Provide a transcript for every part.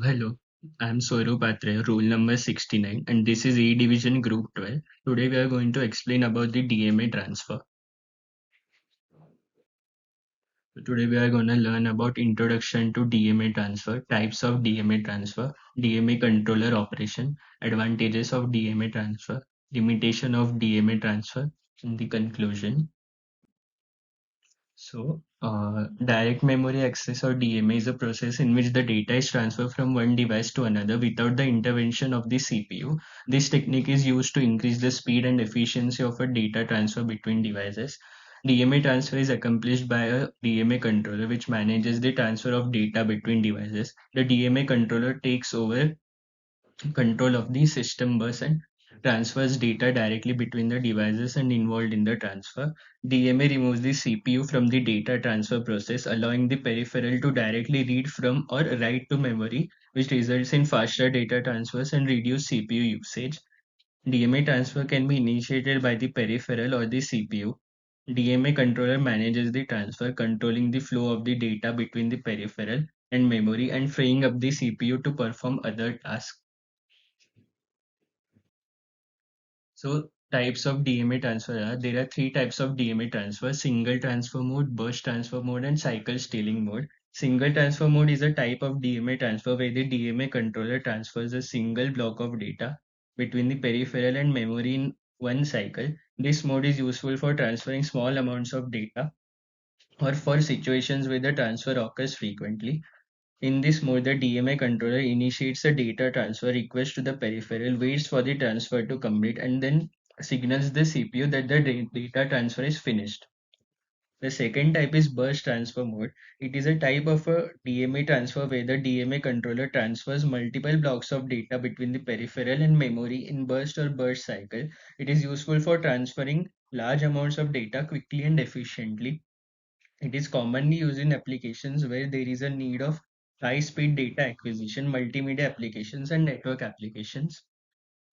Hello, I'm SWAROOP rule number 69, and this is A Division Group 12. Today we are going to explain about the DMA transfer. Today we are going to learn about introduction to DMA transfer, types of DMA transfer, DMA controller operation, advantages of DMA transfer, limitation of DMA transfer, and the conclusion. Direct memory access or DMA is a process in which the data is transferred from one device to another without the intervention of the CPU. This technique is used to increase the speed and efficiency of a data transfer between devices. DMA transfer is accomplished by a DMA controller which manages the transfer of data between devices. The DMA controller takes over control of the system bus and transfers data directly between the devices and involved in the transfer. DMA removes the CPU from the data transfer process, allowing the peripheral to directly read from or write to memory, which results in faster data transfers and reduced CPU usage. DMA transfer can be initiated by the peripheral or the CPU. DMA controller manages the transfer, controlling the flow of the data between the peripheral and memory and freeing up the CPU to perform other tasks. So types of DMA transfer there are three types of DMA transfer: single transfer mode, burst transfer mode, and cycle stealing mode. Single transfer mode is a type of DMA transfer where the DMA controller transfers a single block of data between the peripheral and memory in one cycle. This mode is useful for transferring small amounts of data or for situations where the transfer occurs frequently. In this mode, the DMA controller initiates a data transfer request to the peripheral, waits for the transfer to complete, and then signals the CPU that the data transfer is finished. The second type is burst transfer mode. It is a type of a DMA transfer where the DMA controller transfers multiple blocks of data between the peripheral and memory in burst or burst cycle. It is useful for transferring large amounts of data quickly and efficiently. It is commonly used in applications where there is a need of high-speed data acquisition, multimedia applications, and network applications.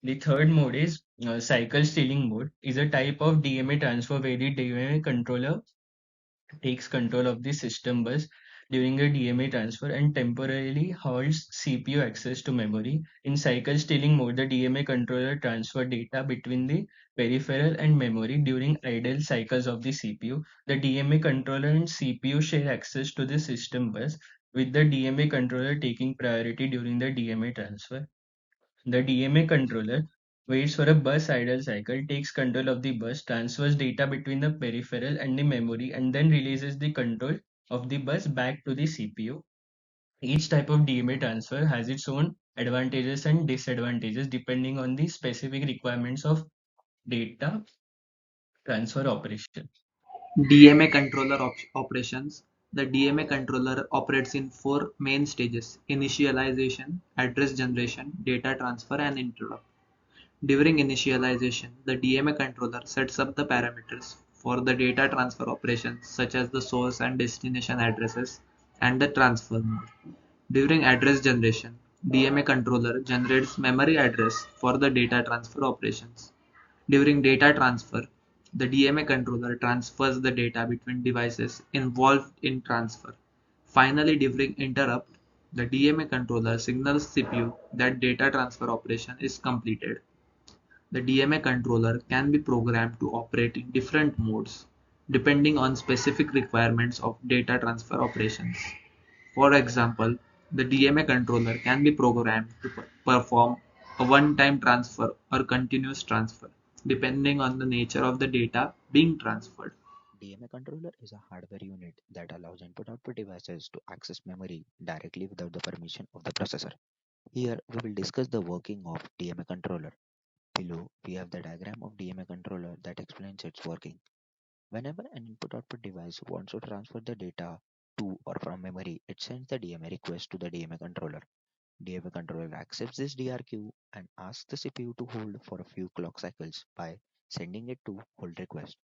The third mode is cycle stealing mode, is a type of DMA transfer where the DMA controller takes control of the system bus during a DMA transfer and temporarily halts CPU access to memory. In cycle stealing mode, the DMA controller transfer data between the peripheral and memory during idle cycles of the CPU. The DMA controller and CPU share access to the system bus, with the DMA controller taking priority during the DMA transfer. The DMA controller waits for a bus idle cycle, takes control of the bus, transfers data between the peripheral and the memory, and then releases the control of the bus back to the CPU. Each type of DMA transfer has its own advantages and disadvantages depending on the specific requirements of data transfer operation. DMA controller operations. The DMA controller operates in four main stages: initialization, address generation, data transfer, and interrupt. During initialization, the DMA controller sets up the parameters for the data transfer operations such as the source and destination addresses and the transfer mode. During address generation, DMA controller generates memory address for the data transfer operations. During data transfer, the DMA controller transfers the data between devices involved in transfer. Finally, during interrupt, the DMA controller signals CPU that data transfer operation is completed. The DMA controller can be programmed to operate in different modes depending on specific requirements of data transfer operations. For example, the DMA controller can be programmed to perform a one-time transfer or continuous transfer, depending on the nature of the data being transferred. DMA controller is a hardware unit that allows input-output devices to access memory directly without the permission of the processor. Here, we will discuss the working of DMA controller. Below, we have the diagram of DMA controller that explains its working. Whenever an input-output device wants to transfer the data to or from memory, it sends the DMA request to the DMA controller. DMA controller accepts this DRQ and asks the CPU to hold for a few clock cycles by sending it to hold request.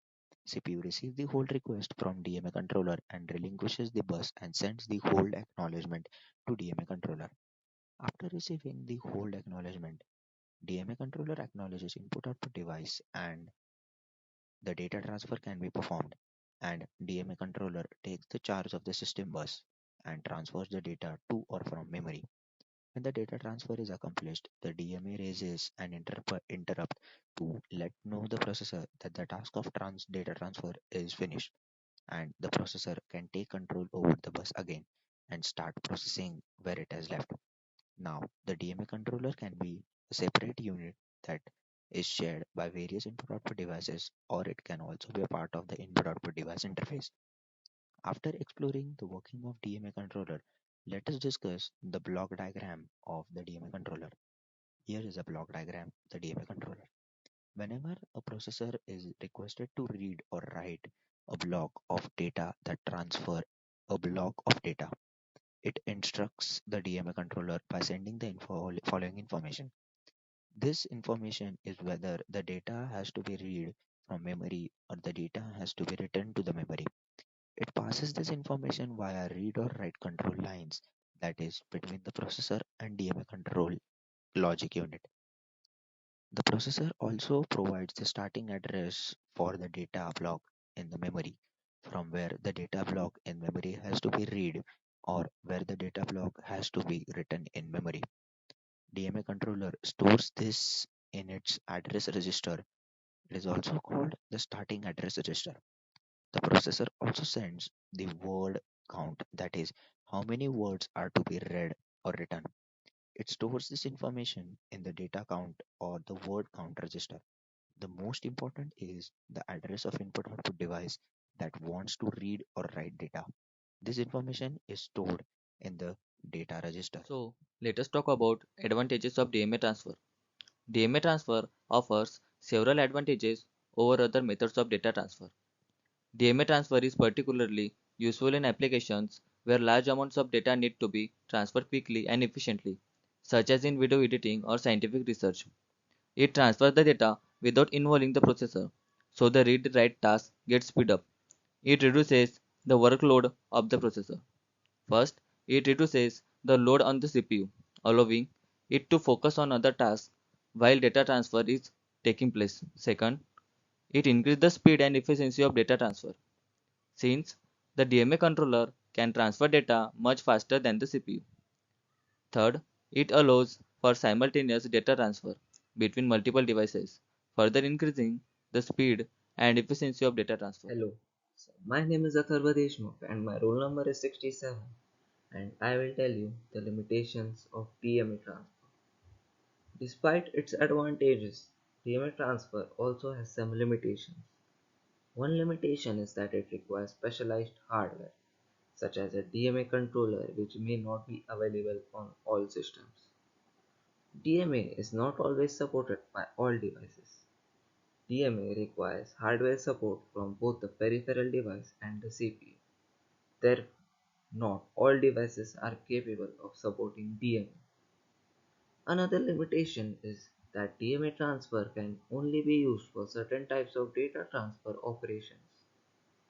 CPU receives the hold request from DMA controller and relinquishes the bus and sends the hold acknowledgement to DMA controller. After receiving the hold acknowledgement, DMA controller acknowledges input-output device and the data transfer can be performed, and DMA controller takes the charge of the system bus and transfers the data to or from memory. When the data transfer is accomplished, the DMA raises an interrupt to let know the processor that the task of data transfer is finished, and the processor can take control over the bus again and start processing where it has left. Now, the DMA controller can be a separate unit that is shared by various input-output devices, or it can also be a part of the input-output device interface. After exploring the working of DMA controller, let us discuss the block diagram of the DMA controller. Here is a block diagram of the DMA controller. Whenever a processor is requested to read or write a block of data that transfer a block of data, it instructs the DMA controller by sending the following information. This information is whether the data has to be read from memory or the data has to be written to the memory. It passes this information via read or write control lines, that is between the processor and DMA control logic unit. The processor also provides the starting address for the data block in the memory, from where the data block in memory has to be read or where the data block has to be written in memory. DMA controller stores this in its address register. It is also called the starting address register. The processor also sends the word count, that is, how many words are to be read or written. It stores this information in the data count or the word count register. The most important is the address of input output device that wants to read or write data. This information is stored in the data register. So let us talk about advantages of DMA transfer. DMA transfer offers several advantages over other methods of data transfer. DMA transfer is particularly useful in applications where large amounts of data need to be transferred quickly and efficiently, such as in video editing or scientific research. It transfers the data without involving the processor, so the read-write task gets speed up. It reduces the workload of the processor. First, it reduces the load on the CPU, allowing it to focus on other tasks while data transfer is taking place. Second, it increases the speed and efficiency of data transfer, since the DMA controller can transfer data much faster than the CPU. Third, it allows for simultaneous data transfer between multiple devices, further increasing the speed and efficiency of data transfer. Hello, my name is ATHARVA DESHMUKH and my roll number is 67, and I will tell you the limitations of DMA transfer. Despite its advantages, DMA transfer also has some limitations. One limitation is that it requires specialized hardware, such as a DMA controller, which may not be available on all systems. DMA is not always supported by all devices. DMA requires hardware support from both the peripheral device and the CPU. Therefore, not all devices are capable of supporting DMA. Another limitation is that DMA transfer can only be used for certain types of data transfer operations,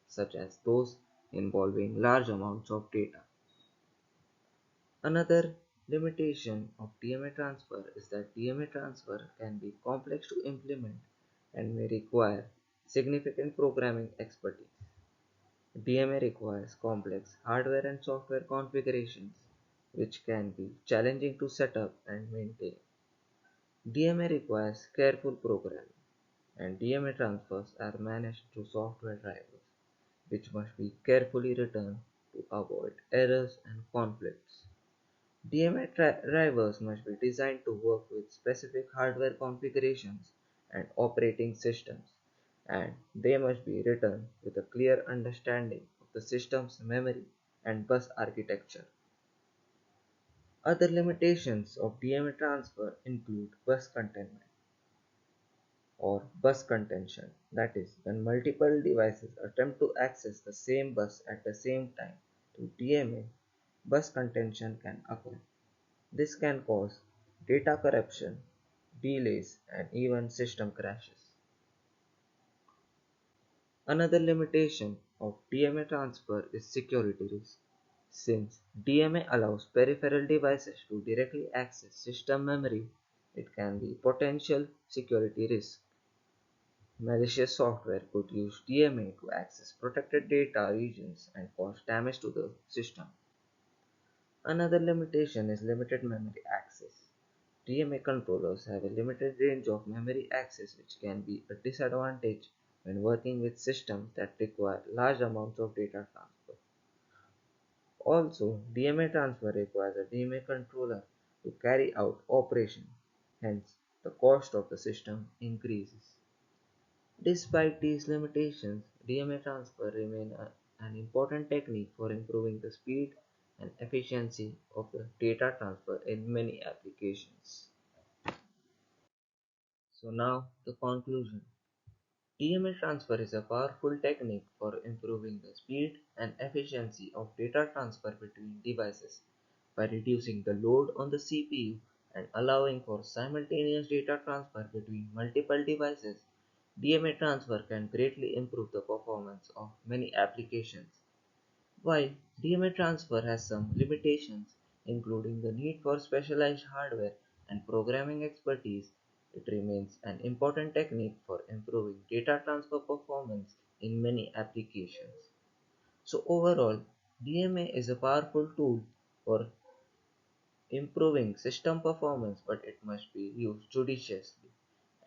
such as those involving large amounts of data. Another limitation of DMA transfer is that DMA transfer can be complex to implement and may require significant programming expertise. DMA requires complex hardware and software configurations, which can be challenging to set up and maintain. DMA requires careful programming, and DMA transfers are managed through software drivers, which must be carefully written to avoid errors and conflicts. DMA drivers must be designed to work with specific hardware configurations and operating systems, and they must be written with a clear understanding of the system's memory and bus architecture. Other limitations of DMA transfer include bus containment or bus contention, that is, when multiple devices attempt to access the same bus at the same time through DMA, bus contention can occur. This can cause data corruption, delays, and even system crashes. Another limitation of DMA transfer is security risk. Since DMA allows peripheral devices to directly access system memory, it can be potential security risk. Malicious software could use DMA to access protected data regions and cause damage to the system. Another limitation is limited memory access. DMA controllers have a limited range of memory access, which can be a disadvantage when working with systems that require large amounts of data transfer. Also, DMA transfer requires a DMA controller to carry out operation, hence the cost of the system increases. Despite these limitations, DMA transfer remains an important technique for improving the speed and efficiency of the data transfer in many applications. So now the conclusion. DMA transfer is a powerful technique for improving the speed and efficiency of data transfer between devices by reducing the load on the CPU and allowing for simultaneous data transfer between multiple devices. DMA transfer can greatly improve the performance of many applications. While DMA transfer has some limitations, including the need for specialized hardware and programming expertise, it remains an important technique for improving data transfer performance in many applications. So overall, DMA is a powerful tool for improving system performance, but it must be used judiciously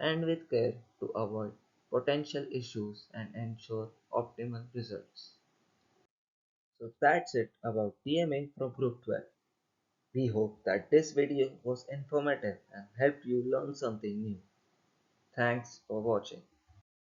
and with care to avoid potential issues and ensure optimal results. So that's it about DMA from Group 12. We hope that this video was informative and helped you learn something new. Thanks for watching.